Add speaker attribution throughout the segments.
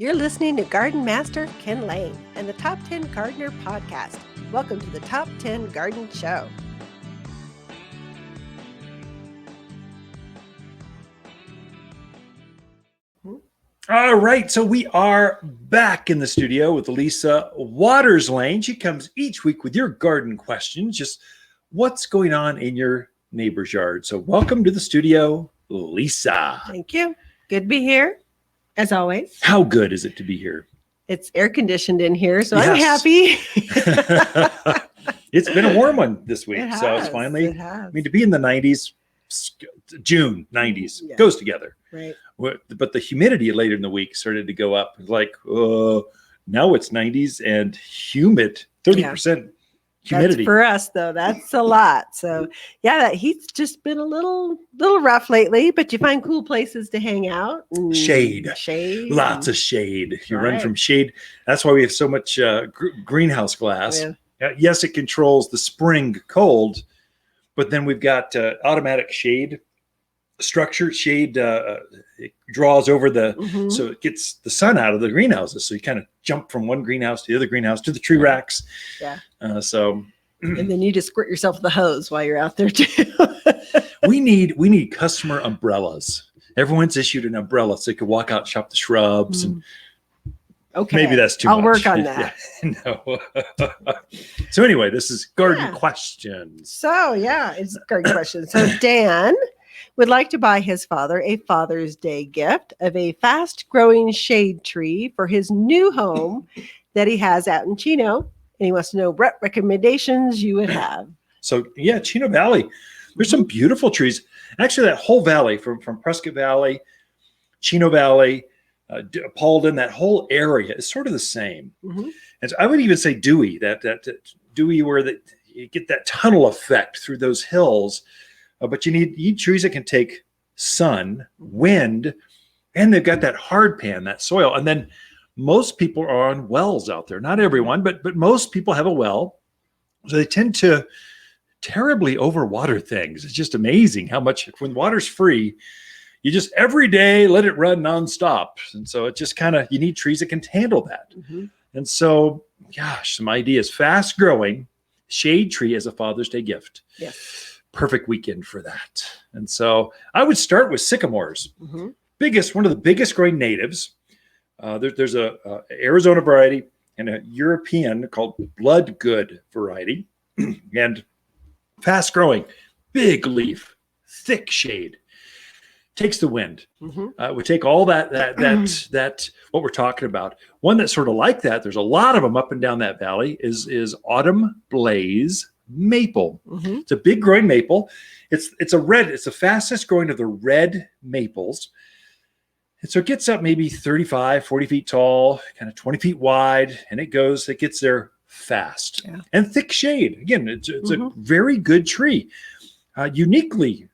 Speaker 1: You're listening to Garden Master Ken Lain and the Top 10 Gardener Podcast. Welcome to the Top 10 Garden Show.
Speaker 2: All right, so we are back in the studio with Lisa Watters Lain. She comes each week with your garden questions, just what's going on in your neighbor's yard. So welcome to the studio, Lisa.
Speaker 1: Thank you. Good to be here, as always.
Speaker 2: How good is it to be here?
Speaker 1: It's air conditioned in here, so I'm
Speaker 2: Yes.
Speaker 1: happy.
Speaker 2: It's been a warm one this week,
Speaker 1: It
Speaker 2: so it's
Speaker 1: has,
Speaker 2: finally,
Speaker 1: it has.
Speaker 2: I mean, to be in the 90s, June 90s,
Speaker 1: Yeah.
Speaker 2: goes together.
Speaker 1: Right.
Speaker 2: But the humidity later in the week started to go up. It's like, now it's 90s and humid, 30% humidity.
Speaker 1: That's for us, though. That's a lot. So, yeah, that heat's just been a little rough lately, but you find cool places to hang out.
Speaker 2: Shade. Lots of shade. You run from shade. That's why we have so much greenhouse glass.
Speaker 1: Yeah.
Speaker 2: Yes, it controls the spring cold, but then we've got automatic shade structure. Shade it draws over so it gets the sun out of the greenhouses. So you kind of jump from one greenhouse to the other greenhouse to the tree racks.
Speaker 1: Yeah.
Speaker 2: And
Speaker 1: then you just squirt yourself with the hose while you're out there too.
Speaker 2: we need customer umbrellas. Everyone's issued an umbrella so they could walk out and shop the shrubs. And
Speaker 1: okay.
Speaker 2: maybe that's too
Speaker 1: I'll
Speaker 2: much.
Speaker 1: work on that.
Speaker 2: Yeah, no. So anyway, this is garden questions.
Speaker 1: So it's a great question. So Dan would like to buy his father a Father's Day gift of a fast-growing shade tree for his new home that he has out in Chino. And he wants to know what recommendations you would have.
Speaker 2: So Chino Valley, there's some beautiful trees. Actually, that whole valley from Prescott Valley, Chino Valley, Paulden, that whole area is sort of the same.
Speaker 1: Mm-hmm.
Speaker 2: And so I would even say Dewey, that Dewey where you get that tunnel effect through those hills. But you need trees that can take sun, wind, and they've got that hard pan, that soil. And then most people are on wells out there. Not everyone, but most people have a well. So they tend to terribly overwater things. It's just amazing how much, when water's free, you just every day let it run nonstop. And so it just kind of, you need trees that can handle that.
Speaker 1: Mm-hmm.
Speaker 2: And so, some ideas. Fast growing shade tree as a Father's Day gift.
Speaker 1: Yes.
Speaker 2: Perfect weekend for that. And so I would start with sycamores.
Speaker 1: Mm-hmm.
Speaker 2: One of the biggest growing natives. There's a Arizona variety and a European called Blood Good variety. And fast growing, big leaf, thick shade, takes the wind.
Speaker 1: Mm-hmm.
Speaker 2: We take all that what we're talking about. One that's sort of like that, there's a lot of them up and down that valley, is Autumn Blaze maple.
Speaker 1: Mm-hmm.
Speaker 2: It's a big growing maple. It's the fastest growing of the red maples. And so it gets up maybe 35, 40 feet tall, kind of 20 feet wide, and it gets there fast.
Speaker 1: Yeah.
Speaker 2: And thick shade. Again, it's a very good tree. Uniquely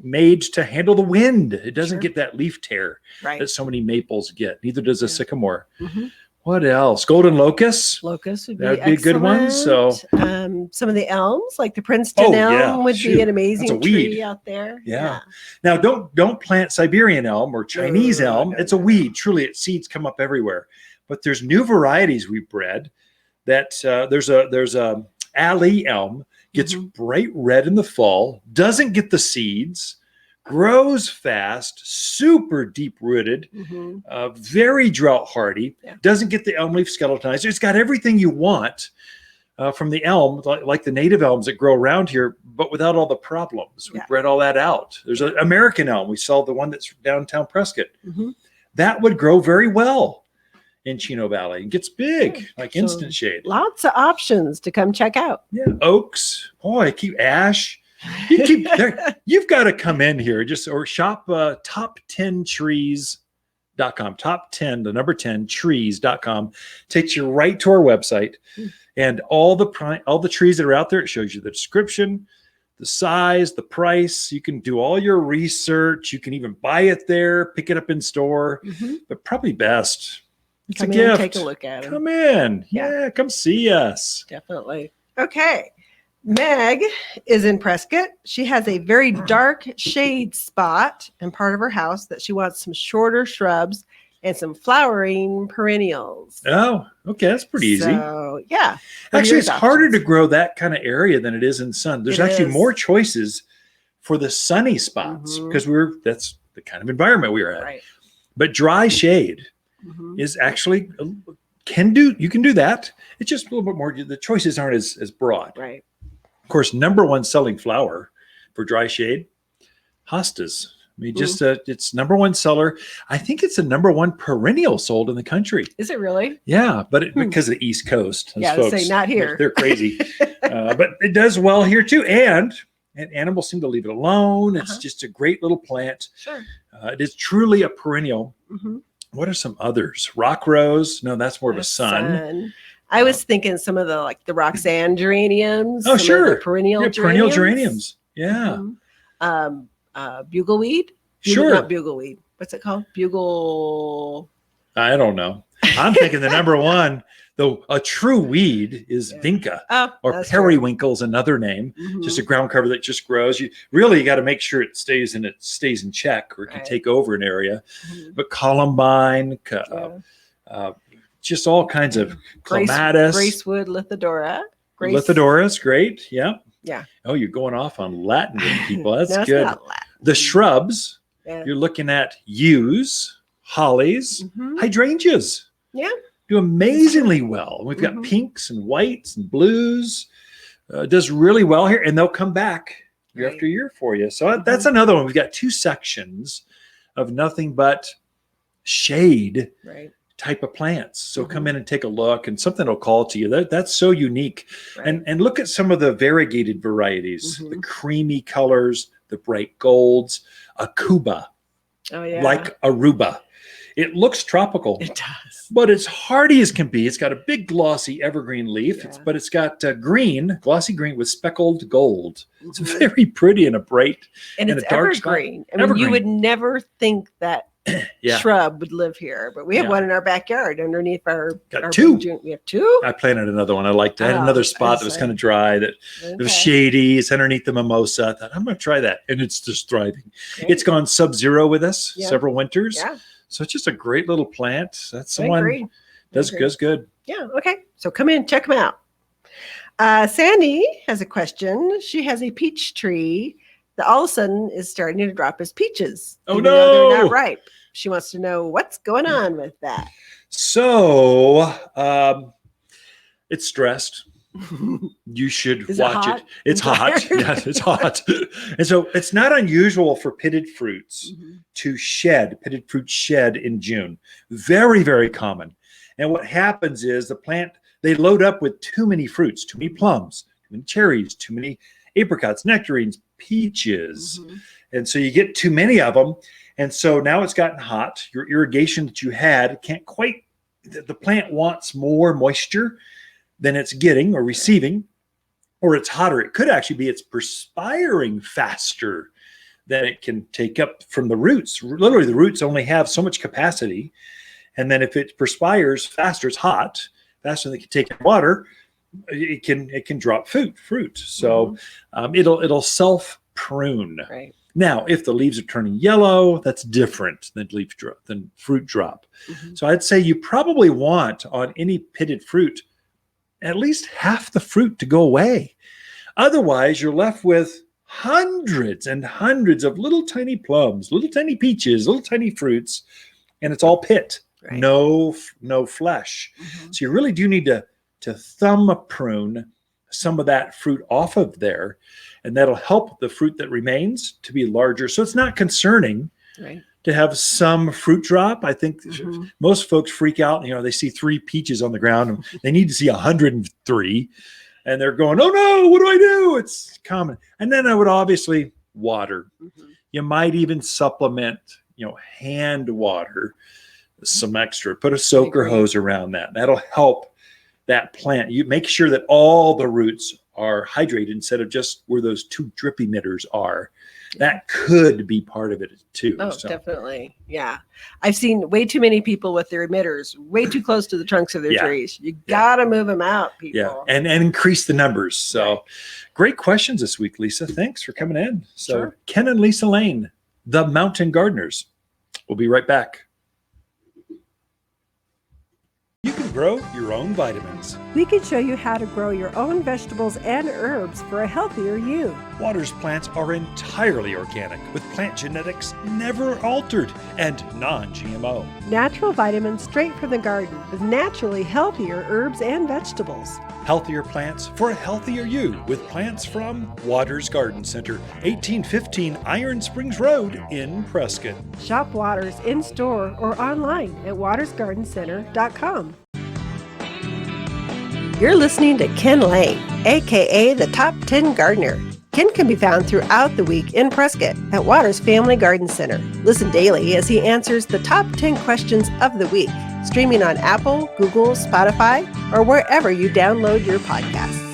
Speaker 2: made to handle the wind. It doesn't get that leaf tear that so many maples get. Neither does a sycamore. Mm-hmm. What else? Golden locust.
Speaker 1: Locust would be
Speaker 2: That'd be a good one. So
Speaker 1: some of the elms, like the Princeton Elm, would be an amazing tree out there.
Speaker 2: Yeah. Now don't plant Siberian elm or Chinese elm. It's a weed. Truly, its seeds come up everywhere. But there's new varieties we've bred. That there's a alley elm, gets bright red in the fall, doesn't get the seeds, grows fast, super deep rooted, very drought hardy, doesn't get the elm leaf skeletonized. It's got everything you want from the elm, like the native elms that grow around here, but without all the problems. We bred all that out. There's an American elm. We saw the one that's downtown Prescott. That would grow very well in Chino Valley. It gets big, like instant shade.
Speaker 1: Lots of options to come check out.
Speaker 2: Yeah, oaks. Boy, ash. You've got to come in here or shop top10trees.com. Top 10, the number 10 trees.com takes you right to our website, and all the trees that are out there. It shows you the description, the size, the price. You can do all your research. You can even buy it there, pick it up in store, but probably best. It's
Speaker 1: come
Speaker 2: a
Speaker 1: in
Speaker 2: gift.
Speaker 1: And take a look at it.
Speaker 2: Come in. Yeah, come see us.
Speaker 1: Definitely. Okay. Meg is in Prescott. She has a very dark shade spot in part of her house that she wants some shorter shrubs and some flowering perennials.
Speaker 2: Oh, okay. That's pretty easy.
Speaker 1: So, yeah.
Speaker 2: Actually, it's harder to
Speaker 1: options.
Speaker 2: grow that kind of area than it is in sun. There's
Speaker 1: It
Speaker 2: actually
Speaker 1: is.
Speaker 2: more choices for the sunny spots
Speaker 1: Mhm.
Speaker 2: because that's the kind of environment we are at.
Speaker 1: Right.
Speaker 2: But dry shade
Speaker 1: Mhm.
Speaker 2: is actually you can do that. It's just a little bit more. The choices aren't as broad.
Speaker 1: Right.
Speaker 2: Of course, number one selling flower for dry shade, hostas. I mean, just it's number one seller. I think it's the number one perennial sold in the country.
Speaker 1: Is it really?
Speaker 2: Yeah, but because of the East Coast, those
Speaker 1: Yeah,
Speaker 2: folks,
Speaker 1: say not here.
Speaker 2: They're crazy, but it does well here too. And animals seem to leave it alone. It's just a great little plant.
Speaker 1: Sure.
Speaker 2: It is truly a perennial.
Speaker 1: Mm-hmm.
Speaker 2: What are some others? Rock rose? No, that's more of a sun.
Speaker 1: I was thinking some of the Roxanne geraniums.
Speaker 2: Oh,
Speaker 1: some
Speaker 2: sure.
Speaker 1: of the perennial geraniums.
Speaker 2: Perennial geraniums. Yeah.
Speaker 1: Mhm. Bugleweed.
Speaker 2: Sure.
Speaker 1: Not bugleweed. What's it called? Bugle.
Speaker 2: I don't know. I'm thinking the number one, though, a true weed is vinca, or periwinkle's another name.
Speaker 1: Mm-hmm.
Speaker 2: Just a ground cover that just grows. You got to make sure it stays in check, or it can take over an area. Mm-hmm. But columbine, just all kinds of clematis,
Speaker 1: gracewood, lithidora.
Speaker 2: Lithidora is great. Yeah.
Speaker 1: Yeah.
Speaker 2: Oh, you're going off on Latin with people. That's
Speaker 1: no,
Speaker 2: good.
Speaker 1: It's not Latin.
Speaker 2: The shrubs. Yeah. You're looking at yews, hollies, hydrangeas.
Speaker 1: Yeah.
Speaker 2: Do amazingly well. We've got pinks and whites and blues. Does really well here, and they'll come back year after year for you. So that's another one. We've got two sections of nothing but shade type of plants. So come in and take a look, and something will call to you. That's so unique. Right. And look at some of the variegated varieties, the creamy colors, the bright golds, a Cuba, like Aruba. It looks tropical. It does. But it's hardy as can be. It's got a big glossy evergreen leaf, but it's got glossy green with speckled gold. It's very pretty and a bright
Speaker 1: and it's
Speaker 2: a dark
Speaker 1: evergreen. I mean, you would never think that shrub would live here, but we have one in our backyard underneath our
Speaker 2: two.
Speaker 1: We have two.
Speaker 2: I planted another one. I liked that. I had another spot that was kind of dry, that it was shady. It's underneath the mimosa. I thought, I'm going to try that, and it's just thriving. Great. It's gone sub-zero with us several winters. Yeah. So it's just a great little plant. That's the one does good.
Speaker 1: Yeah. Okay. So come in, check them out. Sandy has a question. She has a peach tree that all of a sudden is starting to drop as peaches.
Speaker 2: Oh,
Speaker 1: even though they're not ripe. She wants to know what's going on with that.
Speaker 2: So it's stressed. You should watch it. It's hot. Yes, it's hot. And so it's not unusual for pitted fruits to pitted fruits shed in June. Very, very common. And what happens is the plant, they load up with too many fruits, too many plums, too many cherries, too many apricots, nectarines, peaches. And so you get too many of them. And so now it's gotten hot. Your irrigation that you had can't quite, the plant wants more moisture than it's getting or receiving, or it's hotter. It could actually be it's perspiring faster than it can take up from the roots. Literally, the roots only have so much capacity. And then if it perspires faster, it's hot, faster than it can take in water, it can drop fruit. So it'll self-prune.
Speaker 1: Right.
Speaker 2: Now, if the leaves are turning yellow, that's different than fruit drop. So I'd say you probably want on any pitted fruit at least half the fruit to go away. Otherwise, you're left with hundreds and hundreds of little tiny plums, little tiny peaches, little tiny fruits, and it's all pit, no flesh. So you really do need to thumb prune some of that fruit off of there, and that'll help the fruit that remains to be larger. So it's not concerning to have some fruit drop. I think most folks freak out. They see 3 peaches on the ground and they need to see 103, and they're going, "Oh no, what do I do?" It's common. And then I would obviously water. You might even supplement, hand water some extra. Put a soaker hose around that. That'll help that plant. You make sure that all the roots are hydrated instead of just where those 2 drip emitters are. That could be part of it too.
Speaker 1: Oh, definitely. Yeah. I've seen way too many people with their emitters way too close to the trunks of their trees. You got to move them out, people.
Speaker 2: Yeah. And increase the numbers. So great questions this week, Lisa. Thanks for coming in. So Ken and Lisa Lain, the Mountain Gardeners. We'll be right back. grow your own vitamins.
Speaker 1: We can show you how to grow your own vegetables and herbs for a healthier you.
Speaker 2: Watters plants are entirely organic, with plant genetics never altered and non-GMO.
Speaker 1: Natural vitamins straight from the garden with naturally healthier herbs and vegetables.
Speaker 2: Healthier plants for a healthier you, with plants from Watters Garden Center, 1815 Iron Springs Road in Prescott.
Speaker 1: Shop Watters in-store or online at wattersgardencenter.com. You're listening to Ken Lain, aka the Top 10 Gardener. Ken can be found throughout the week in Prescott at Watters Family Garden Center. Listen daily as he answers the top 10 questions of the week, streaming on Apple, Google, Spotify, or wherever you download your podcasts.